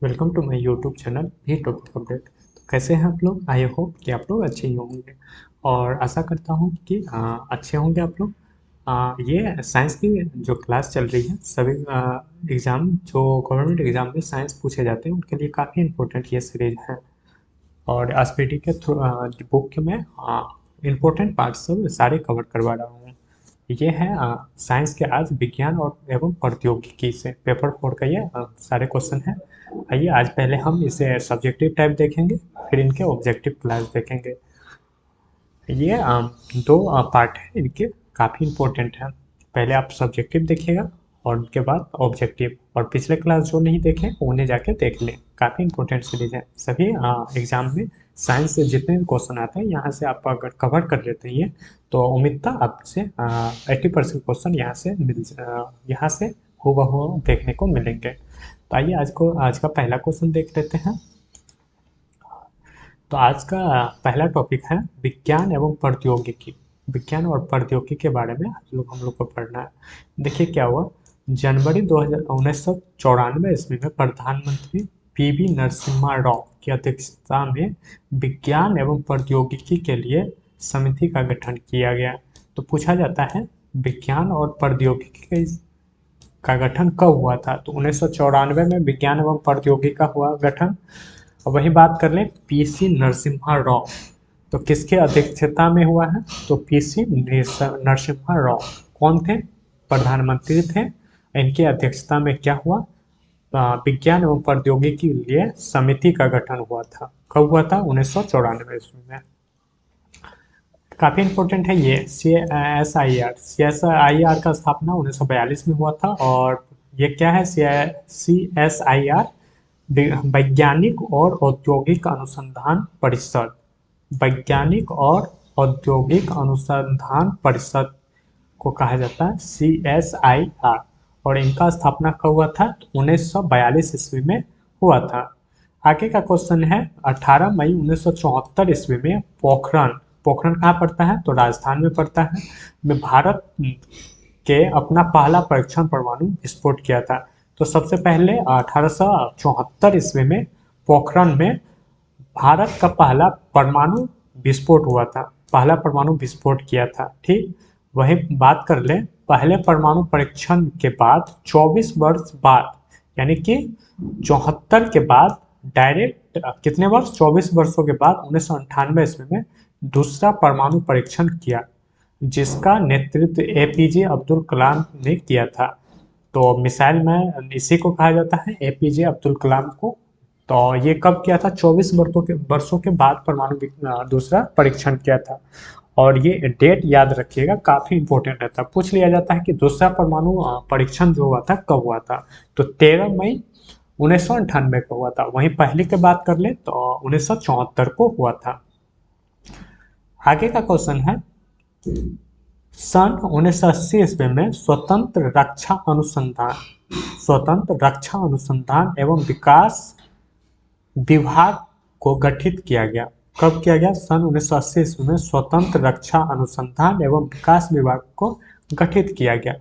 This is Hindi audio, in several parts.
Welcome to my YouTube channel भी टॉपिक अपडेट। तो कैसे हैं आप लोग? आई होप कि आप लोग अच्छे ही होंगे और आशा करता हूं कि अच्छे होंगे आप लोग। ये साइंस की जो क्लास चल रही है, सभी एग्ज़ाम जो गवर्नमेंट एग्ज़ाम में साइंस पूछे जाते हैं उनके लिए काफ़ी इंपॉर्टेंट ये सीरीज है। और एसपीटी के थ्रू बुक में इम्पोर्टेंट पार्ट सब सारे कवर करवा रहा हूँ। ये है साइंस के आज विज्ञान और एवं प्रौद्योगिकी से पेपर 4 का ये सारे क्वेश्चन हैं। आइए आज पहले हम इसे सब्जेक्टिव टाइप देखेंगे, फिर इनके ऑब्जेक्टिव क्लास देखेंगे। ये दो पार्ट है इनके, काफ़ी इम्पोर्टेंट है। पहले आप सब्जेक्टिव देखिएगा और उनके बाद ऑब्जेक्टिव, और पिछले क्लास जो नहीं देखे उन्हें जाके देख लें। काफ़ी इम्पोर्टेंट सीरीज है। सभी एग्जाम में साइंस से जितने भी क्वेश्चन आते हैं यहाँ से आप अगर कवर कर लेते हैं तो उम्मीद था आपसे 80% क्वेश्चन यहाँ से हूबहू देखने को मिलेंगे। तो आइए आज का पहला क्वेश्चन देख लेते हैं। तो आज का पहला टॉपिक है विज्ञान एवं प्रौद्योगिकी। विज्ञान और प्रौद्योगिकी के बारे में हम लोग को पढ़ना है। देखिए क्या हुआ, जनवरी 1994 ईस्वी में प्रधानमंत्री पीवी नरसिम्हा राव की अध्यक्षता में विज्ञान एवं प्रौद्योगिकी के लिए समिति का गठन किया गया। तो पूछा जाता है विज्ञान और प्रौद्योगिकी का गठन कब हुआ था? तो 1994 में विज्ञान एवं प्रौद्योगिकी का हुआ गठन। और वही बात कर लें पीसी नरसिम्हा राव, तो किसके अध्यक्षता में हुआ है? तो पीसी नरसिम्हा राव कौन थे? प्रधानमंत्री थे। इनकी अध्यक्षता में क्या हुआ? विज्ञान एवं प्रौद्योगिकी के लिए समिति का गठन हुआ था। कब हुआ था? 1994 ईस्वी में। काफ़ी इम्पोर्टेंट है ये। CSIR का स्थापना 1942 में हुआ था। और ये क्या है? CSIR वैज्ञानिक और औद्योगिक अनुसंधान परिषद। वैज्ञानिक और औद्योगिक अनुसंधान परिषद को कहा जाता है CSIR। और इनका स्थापना कब हुआ था? 1942 ईस्वी में हुआ था। आगे का क्वेश्चन है 18 मई 1974 ईस्वी में पोखरण, पोखरण कहाँ पड़ता है? तो राजस्थान में पड़ता है, में भारत के अपना पहला परीक्षण परमाणु विस्फोट किया था। तो सबसे पहले 1874 ईस्वी में पोखरण में भारत का पहला परमाणु विस्फोट हुआ था, पहला परमाणु विस्फोट किया था। ठीक, वही बात कर लें पहले परमाणु परीक्षण के बाद 24 वर्ष बाद, यानी कि 74 के बाद डायरेक्ट कितने वर्ष? 24 वर्षों के बाद 1998 ईस्वी में दूसरा परमाणु परीक्षण किया, जिसका नेतृत्व एपीजे अब्दुल कलाम ने किया था। तो मिसाइल मैन इसी को कहा जाता है, एपीजे अब्दुल कलाम को। तो ये कब किया था? 24 वर्षों के बाद परमाणु दूसरा परीक्षण किया था। और ये डेट याद रखिएगा, काफी इंपॉर्टेंट रहता है। पूछ लिया जाता है कि दूसरा परमाणु परीक्षण जो हुआ था कब हुआ था? तो 13 मई 1998 को हुआ था। वहीं पहले की बात कर ले तो 1974 को हुआ था। आगे का क्वेश्चन है सन 1980 ईस्वी में स्वतंत्र रक्षा अनुसंधान एवं विकास विभाग को गठित किया गया। कब किया गया? सन 1980 ईस्वी में स्वतंत्र रक्षा अनुसंधान एवं विकास विभाग को गठित किया गया।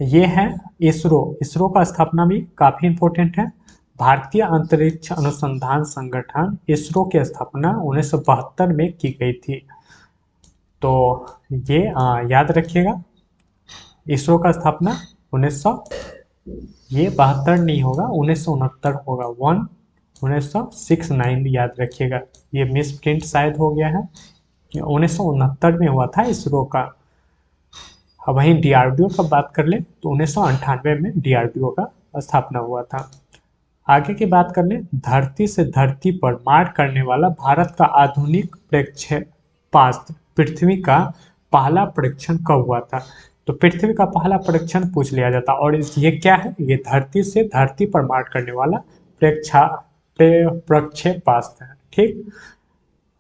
ये है इसरो। इसरो का स्थापना भी काफी इंपॉर्टेंट है। भारतीय अंतरिक्ष अनुसंधान संगठन इसरो की स्थापना 1972 में की गई थी। तो ये याद रखिएगा, इसरो का स्थापना 1900, ये 72 नहीं होगा, 1969 होगा। 1969 याद रखिएगा, ये मिस प्रिंट शायद हो गया है। 1969 में हुआ था इसरो का। अब वहीं डीआरडीओ का बात कर ले तो 1998 में डीआरडीओ का स्थापना हुआ था। आगे की बात कर ले, धरती से धरती पर मार करने वाला भारत का आधुनिक प्रक्षेपास्त्र पृथ्वी का पहला परीक्षण कब हुआ था? तो पृथ्वी का पहला परीक्षण पूछ लिया जाता। और ये क्या है? ये धरती से धरती पर मार करने वाला प्रक्षेपास्त्र है। ठीक,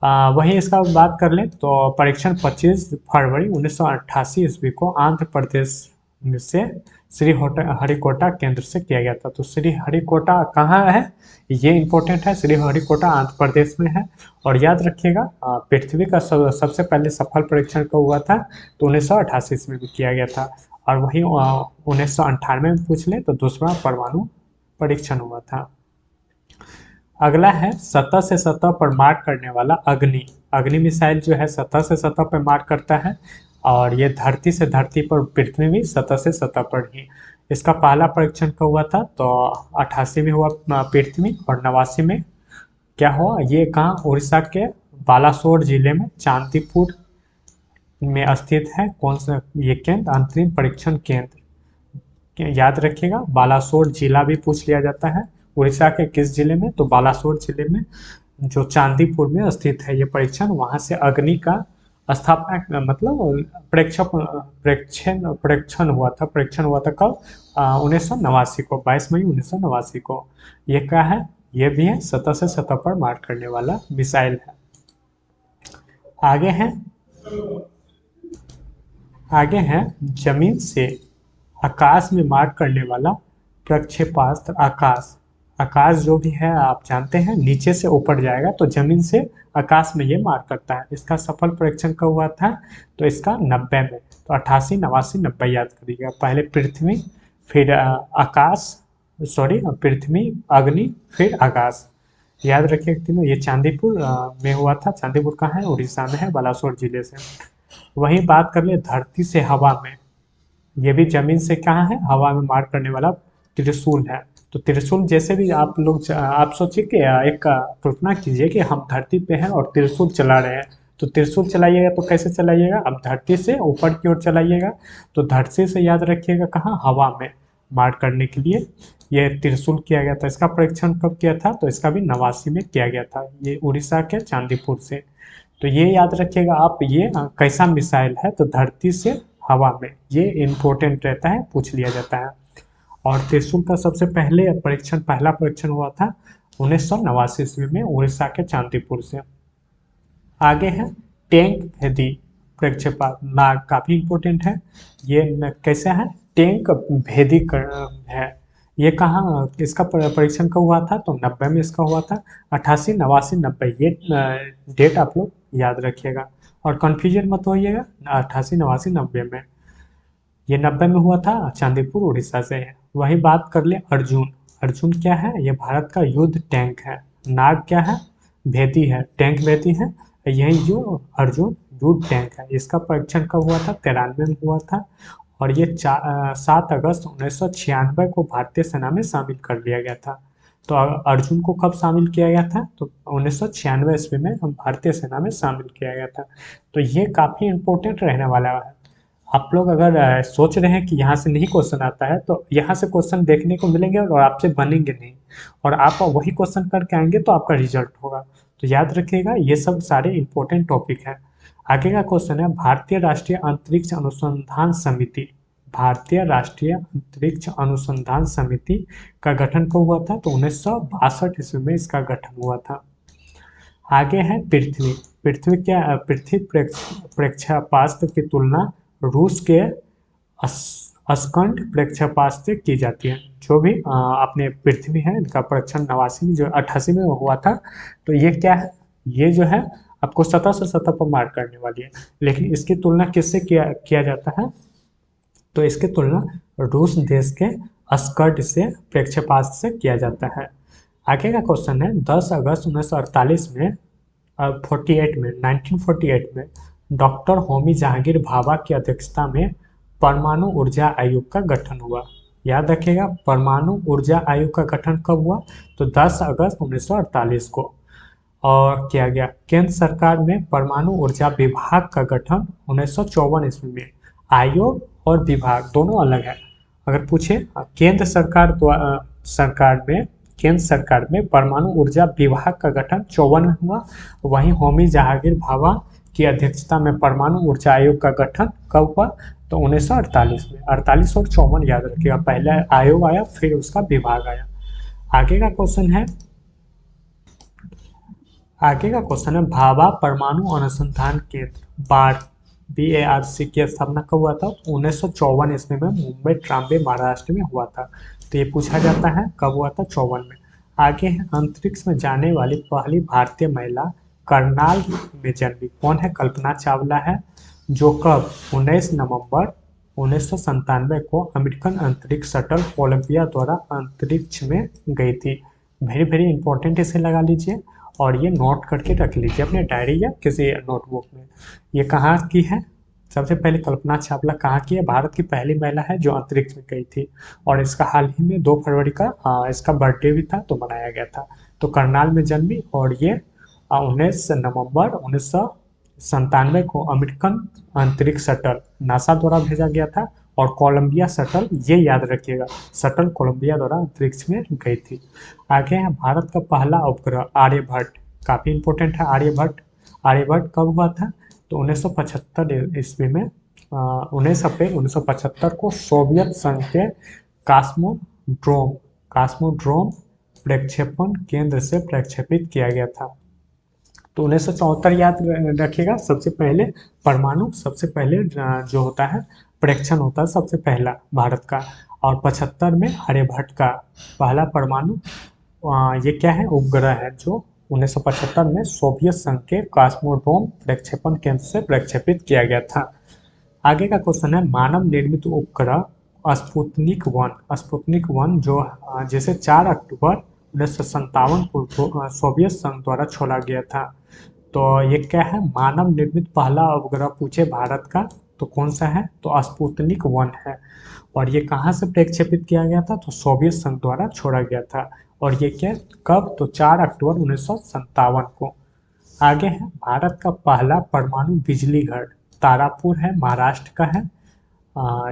वहीं इसका बात कर लें तो परीक्षण 25 फरवरी 1988 ईस्वी को आंध्र प्रदेश से श्रीहरिकोटा केंद्र से किया गया था। तो श्रीहरिकोटा कहाँ है? ये इंपॉर्टेंट है। श्रीहरिकोटा आंध्र प्रदेश में है। और याद रखिएगा पृथ्वी का सबसे पहले सफल परीक्षण कब हुआ था? तो 1988 में भी किया गया था। और वहीं 1998 में पूछ ले तो दूसरा परमाणु परीक्षण हुआ था। अगला है सतह से सतह पर मार करने वाला अग्नि। अग्नि मिसाइल जो है सतह से सतह पर मार करता है, और ये धरती से धरती पर, पृथ्वी में सतह से सतह पर ही। इसका पहला परीक्षण कब हुआ था? तो 88 में हुआ पृथ्वी, और 89 में क्या हुआ? ये कहाँ? उड़ीसा के बालासोर जिले में चांदीपुर में स्थित है। कौन सा ये केंद्र? अंतरिम परीक्षण केंद्र। याद रखिएगा, बालासोर जिला भी पूछ लिया जाता है। उड़ीसा के किस जिले में? तो बालासोर जिले में, जो चांदीपुर में स्थित है ये परीक्षण। वहां से अग्नि का स्थापना, मतलब परीक्षण हुआ था। परीक्षण हुआ था कब? 1989 को, 22 मई 1989 को। ये क्या है? ये भी है सतह से सतह पर मार करने वाला मिसाइल है। आगे है जमीन से आकाश में मार करने वाला प्रक्षेपास्त्र। आकाश जो भी है आप जानते हैं, नीचे से ऊपर जाएगा, तो जमीन से आकाश में ये मार करता है। इसका सफल परीक्षण कब हुआ था? तो इसका 90 में। तो 88, 89, 90 याद करिएगा। पहले पृथ्वी, फिर पृथ्वी, अग्नि, फिर आकाश। याद रखिए तीनों। ये चांदीपुर में हुआ था। चांदीपुर कहाँ है? उड़ीसा में है, बालासोर जिले से। वही बात कर ले धरती से हवा में। ये भी जमीन से कहाँ है? हवा में मार करने वाला त्रिशूल है। तो त्रिशूल जैसे भी आप सोचिए कि एक कल्पना कीजिए कि हम धरती पे हैं और त्रिशूल चला रहे हैं। तो त्रिशूल चलाइएगा तो कैसे चलाइएगा? अब धरती से ऊपर की ओर चलाइएगा। तो धरती से याद रखिएगा कहाँ? हवा में मार करने के लिए ये त्रिशूल किया गया था। इसका परीक्षण कब किया था? तो इसका भी 89 में किया गया था। ये उड़ीसा के चांदीपुर से। तो ये याद रखिएगा आप, ये कैसा मिसाइल है? तो धरती से हवा में। ये इम्पोर्टेंट रहता है, पूछ लिया जाता है। और त्रिशूल का सबसे पहला परीक्षण हुआ था 1989 ईस्वी में, उड़ीसा के चांदीपुर से। आगे है टैंक भेदी प्रक्षेपास्त्र। नाग काफी इम्पोर्टेंट है। ये कैसा है? टैंक भेदी है। ये कहाँ? इसका परीक्षण कब हुआ था? तो 90 में इसका हुआ था। 88, 89, 90 ये डेट आप लोग याद रखिएगा, और कंफ्यूजन मत होइएगा। 88, 89, 90 में। ये 90 में हुआ था, चांदीपुर उड़ीसा से है। वही बात कर ले अर्जुन। अर्जुन क्या है? ये भारत का युद्ध टैंक है। नाग क्या है? भेदी है, टैंक भेदी है। यही जो अर्जुन युद्ध टैंक है, इसका परीक्षण कब हुआ था? 93 में हुआ था। और ये 7 अगस्त 1996 को भारतीय सेना में शामिल कर लिया गया था। तो अर्जुन को कब शामिल किया गया था? तो 1996 ईस्वी में भारतीय सेना में शामिल किया गया था। तो ये काफ़ी इम्पोर्टेंट रहने वाला है। आप लोग अगर सोच रहे हैं कि यहाँ से नहीं क्वेश्चन आता है, तो यहाँ से क्वेश्चन देखने को मिलेंगे और आपसे बनेंगे नहीं, और आप वही क्वेश्चन करके आएंगे तो आपका रिजल्ट होगा। तो याद रखिएगा, ये सब सारे इंपॉर्टेंट टॉपिक हैं। आगे का क्वेश्चन है भारतीय राष्ट्रीय अंतरिक्ष अनुसंधान समिति। भारतीय राष्ट्रीय अंतरिक्ष अनुसंधान समिति का गठन कब हुआ था? तो 1962 ईस्वी में इसका गठन हुआ था। आगे है पृथ्वी। पृथ्वी प्रक्षेपास्त्र की तुलना रूस के अस्कंड प्रक्षेपास्त्र की जाती है। जो भी अपने पृथ्वी है, इनका परीक्षण 89 में, जो 88 में हुआ था। तो ये क्या है? ये जो है आपको सतह से सतह पर मार करने वाली है। लेकिन इसकी तुलना किससे किया जाता है? तो इसकी तुलना रूस देश के अस्कड से प्रक्षेपास्त्र से किया जाता है। आगे का क्वेश्चन है 10 अगस्त 1948 में 1948 में डॉक्टर होमी जहांगीर भाभा की अध्यक्षता में परमाणु ऊर्जा आयोग का गठन हुआ। याद रखिएगा, परमाणु ऊर्जा आयोग का गठन कब हुआ? तो 10 अगस्त 1948 को। और किया गया केंद्र सरकार में परमाणु ऊर्जा विभाग का गठन 1954 ईस्वी में। आयोग और विभाग दोनों अलग है। अगर पूछे केंद्र सरकार में परमाणु ऊर्जा विभाग का गठन 54 में हुआ। वहीं होमी जहांगीर भाभा की अध्यक्षता में परमाणु ऊर्जा आयोग का गठन कब हुआ? तो 1948 में। 48 और 54 याद रखिएगा, पहले आयोग आया फिर उसका विभाग आया। आगे का क्वेश्चन है भाभा परमाणु अनुसंधान केंद्र BARC की स्थापना कब हुआ था? 1954 ईस्वी में मुंबई ट्राम्बे महाराष्ट्र में हुआ था। तो ये पूछा जाता है कब हुआ था? 54 में। आगे है अंतरिक्ष में जाने वाली पहली भारतीय महिला करनाल में जन्मी। कौन है? कल्पना चावला है। जो कब? 19 नवंबर 1997 को अमेरिकन अंतरिक्ष शटल कोलंबिया द्वारा अंतरिक्ष में गई थी। वेरी वेरी इंपॉर्टेंट, इसे लगा लीजिए और ये नोट करके रख लीजिए अपने डायरी या किसी नोटबुक में। ये कहाँ की है? सबसे पहले कल्पना चावला कहाँ की है? भारत की पहली महिला है जो अंतरिक्ष में गई थी और इसका हाल ही में 2 फरवरी का इसका बर्थडे भी था तो मनाया गया था। तो करनाल में जन्मी और ये 19 नवंबर 1997 को अमेरिकन अंतरिक्ष शटल नासा द्वारा भेजा गया था और कोलंबिया शटल, ये याद रखिएगा, शटल कोलंबिया द्वारा अंतरिक्ष में गई थी। आगे है भारत का पहला उपग्रह आर्यभट्ट, काफी इंपॉर्टेंट है आर्यभट्ट। आर्यभट्ट कब हुआ था? तो 1975 ईस्वी में 19 अप्रैल 1975 को सोवियत संघ के कास्मोड्रोम प्रक्षेपण केंद्र से प्रक्षेपित किया गया था। तो 1974 याद रखिएगा, सबसे पहले परमाणु, सबसे पहले जो होता है परीक्षण होता है सबसे पहला भारत का, और 75 में आर्यभट्ट का पहला परमाणु ये क्या है? उपग्रह है जो 1975 में सोवियत संघ के कॉस्मोड्रोम प्रक्षेपण केंद्र से प्रक्षेपित किया गया था। आगे का क्वेश्चन है मानव निर्मित उपग्रह स्पुतनिक 1 जो जिसे 4 अक्टूबर 1957 को सोवियत संघ द्वारा छोड़ा गया था। तो ये क्या है? मानव निर्मित पहला उपग्रह पूछे भारत का तो कौन सा है? तो स्पुतनिक 1 है। और ये कहाँ से प्रक्षेपित किया गया था? तो सोवियत संघ द्वारा छोड़ा गया था। और ये क्या कब? तो 4 अक्टूबर 1957 को। आगे है भारत का पहला परमाणु बिजली घर तारापुर है, महाराष्ट्र का है,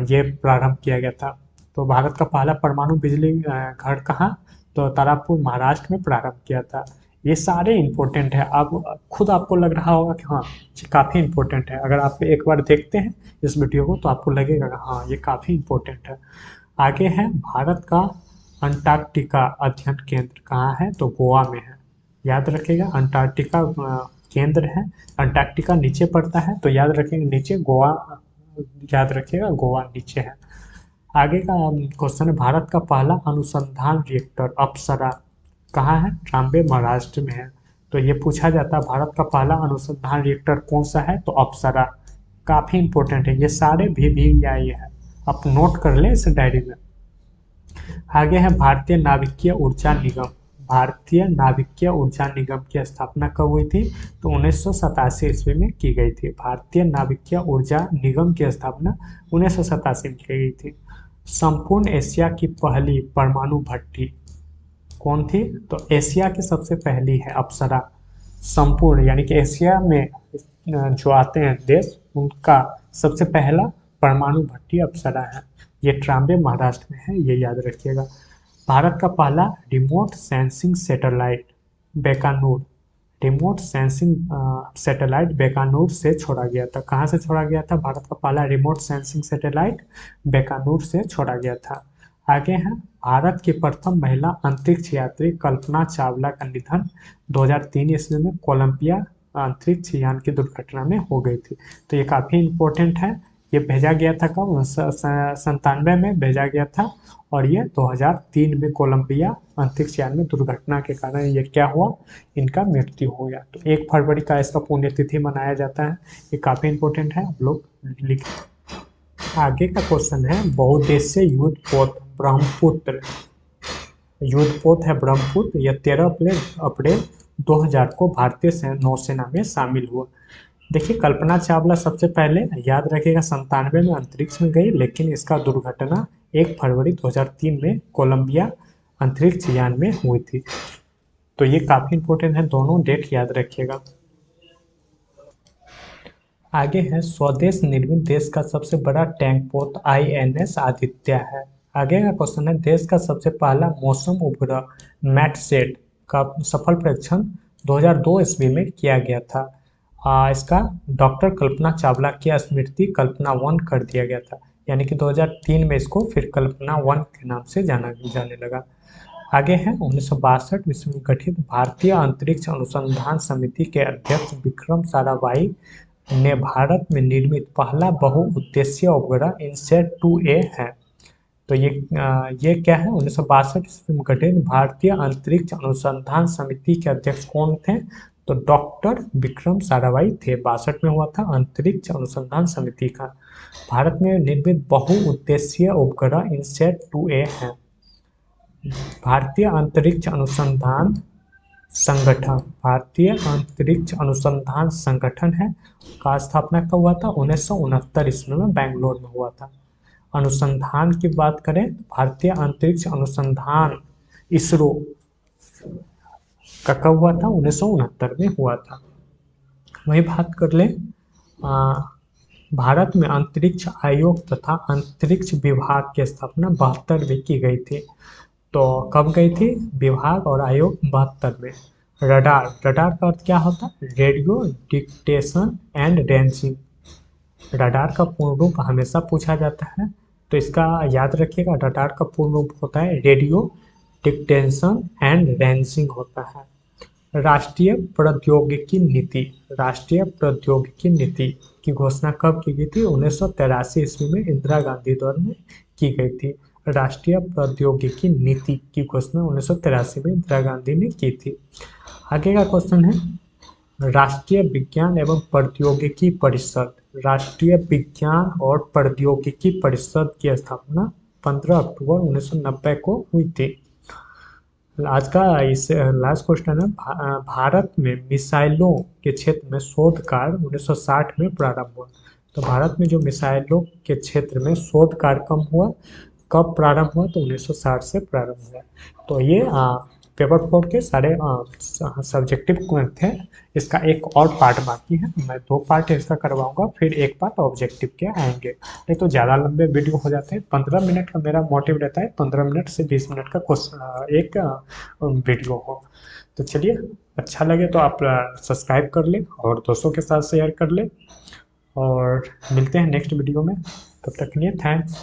ये प्रारंभ किया गया था। तो भारत का पहला परमाणु बिजली घर कहाँ? तो तारापुर महाराष्ट्र में प्रारंभ किया था। ये सारे इंपॉर्टेंट है। अब खुद आपको लग रहा होगा कि हाँ ये काफ़ी इंपॉर्टेंट है। अगर आप एक बार देखते हैं इस वीडियो को तो आपको लगेगा कि हाँ ये काफ़ी इंपॉर्टेंट है। आगे है भारत का अंटार्कटिका अध्ययन केंद्र कहाँ है? तो गोवा में है। याद रखिएगा अंटार्कटिका केंद्र है, अंटार्कटिका नीचे पड़ता है तो याद रखिएगा नीचे गोवा, याद रखिएगा गोवा नीचे है। आगे का क्वेश्चन है भारत का पहला अनुसंधान रिएक्टर अप्सरा कहाँ है? ट्राम्बे महाराष्ट्र में है। तो ये पूछा जाता है भारत का पहला अनुसंधान रिएक्टर कौन सा है? तो अप्सरा। काफ़ी इंपॉर्टेंट है, ये सारे भी या ये है, आप नोट कर लें इस डायरी में। आगे है भारतीय नाभिकीय ऊर्जा निगम। भारतीय नाभिकीय ऊर्जा निगम की स्थापना कब हुई थी? तो 1987 ईस्वी में की गई थी। भारतीय नाभिकीय ऊर्जा निगम की स्थापना 1987 में की गई थी। संपूर्ण एशिया की पहली परमाणु भट्टी कौन थी? तो एशिया की सबसे पहली है अप्सरा। संपूर्ण यानी कि एशिया में जो आते हैं देश उनका सबसे पहला परमाणु भट्टी अप्सरा है। ये ट्राम्बे महाराष्ट्र में है, ये याद रखिएगा। भारत का पहला remote sensing satellite Bikaner, remote sensing satellite Bikaner से छोड़ा गया था। कहाँ से छोड़ा गया था? भारत का पहला रिमोट सेंसिंग सैटेलाइट बीकानेर से छोड़ा गया था। आगे है भारत की प्रथम महिला अंतरिक्ष यात्री कल्पना चावला का निधन 2003 ईस्वी में कोलंबिया अंतरिक्ष यान की दुर्घटना में हो गई थी। तो ये काफ़ी इम्पोर्टेंट है। ये भेजा गया था कब? 97 में भेजा गया था और ये 2003 में कोलंबिया अंतरिक्ष यान में दुर्घटना के कारण ये क्या हुआ? इनका मृत्यु हो गया। तो 1 फरवरी का इसका पुण्यतिथि मनाया जाता है। ये काफ़ी इम्पोर्टेंट है, आप लोग लिख। आगे का क्वेश्चन है बहुउद्देशीय युद्धपोत ब्रह्मपुत्र, युद्धपोत है ब्रह्मपुत्र, यह 13 अप्रैल 2000 को भारतीय नौसेना में शामिल हुआ। देखिए कल्पना चावला सबसे पहले याद रखिएगा 97 में अंतरिक्ष में गई, लेकिन इसका दुर्घटना 1 फरवरी 2003 में कोलंबिया अंतरिक्ष यान में हुई थी। तो ये काफ़ी इंपॉर्टेंट है, दोनों डेट याद रखिएगा। आगे है स्वदेश निर्मित देश का सबसे बड़ा टैंक पोत INS आदित्य है। आगे का क्वेश्चन है देश का सबसे पहला मौसम उपग्रह मैटसेट का सफल परीक्षण 2002 ईस्वी में किया गया था। इसका डॉक्टर कल्पना चावला की स्मृति कल्पना 1 कर दिया गया था, यानी कि 2003 में इसको फिर कल्पना 1 के नाम से जाने लगा। आगे है 1962 ईस्वी में गठित भारतीय अंतरिक्ष अनुसंधान समिति के अध्यक्ष विक्रम साराभाई ने भारत में निर्मित पहला बहुउद्देशीय उपग्रह इनसैट 2A है। तो ये क्या है? 1962 ईस्वी में गठित भारतीय अंतरिक्ष अनुसंधान समिति के अध्यक्ष कौन थे? तो डॉक्टर विक्रम साराभाई थे। 62 में हुआ था अंतरिक्ष अनुसंधान समिति का। भारत में निर्मित बहुउद्देशीय उपग्रह इनसैट 2A है। भारतीय अंतरिक्ष अनुसंधान संगठन, भारतीय अंतरिक्ष अनुसंधान संगठन है का स्थापना कब हुआ था? 1969 ईस्वी में बेंगलोर में हुआ था। अनुसंधान की बात करें तो भारतीय अंतरिक्ष अनुसंधान इसरो का कब हुआ था? 1969 में हुआ था। वही बात कर ले भारत में अंतरिक्ष आयोग तथा अंतरिक्ष विभाग की स्थापना 72 में की गई थी। तो कब गई थी विभाग और आयोग? 72 में। रडार, रडार का अर्थ क्या होता है? Radio detection and ranging. Radar का पूर्ण रूप हमेशा पूछा जाता है, तो इसका याद रखिएगा। रडार का पूर्ण रूप होता है रेडियो डिटेक्शन एंड रेंजिंग होता है। राष्ट्रीय प्रौद्योगिकी नीति, राष्ट्रीय प्रौद्योगिकी नीति की घोषणा कब की गई थी? 1983 ईस्वी में इंदिरा गांधी द्वारा की गई थी। राष्ट्रीय प्रौद्योगिकी नीति की घोषणा 1983 में इंदिरा गांधी ने की थी। आगे का क्वेश्चन है राष्ट्रीय विज्ञान एवं प्रौद्योगिकी परिषद, राष्ट्रीय विज्ञान और प्रौद्योगिकी परिषद की स्थापना 15 अक्टूबर 1990 को हुई थी। आज का इस लास्ट क्वेश्चन है भारत में मिसाइलों के क्षेत्र में शोध कार्य 1960 में प्रारंभ हुआ। तो भारत में जो मिसाइलों के क्षेत्र में शोध कार्य कब प्रारंभ हुआ? तो 1960 से प्रारंभ हुआ। तो ये पेपर 4 के सारे सब्जेक्टिव थे। इसका एक और पार्ट बाकी है, मैं 2 पार्ट इसका करवाऊंगा, फिर एक पार्ट ऑब्जेक्टिव के आएंगे। नहीं तो ज़्यादा लंबे वीडियो हो जाते हैं। 15 मिनट का मेरा मोटिव रहता है, 15 मिनट से 20 मिनट का क्वेश्चन एक वीडियो हो। तो चलिए, अच्छा लगे तो आप सब्सक्राइब कर लें और दोस्तों के साथ शेयर कर लें, और मिलते हैं नेक्स्ट वीडियो में। तब तक के लिए थैंक्स।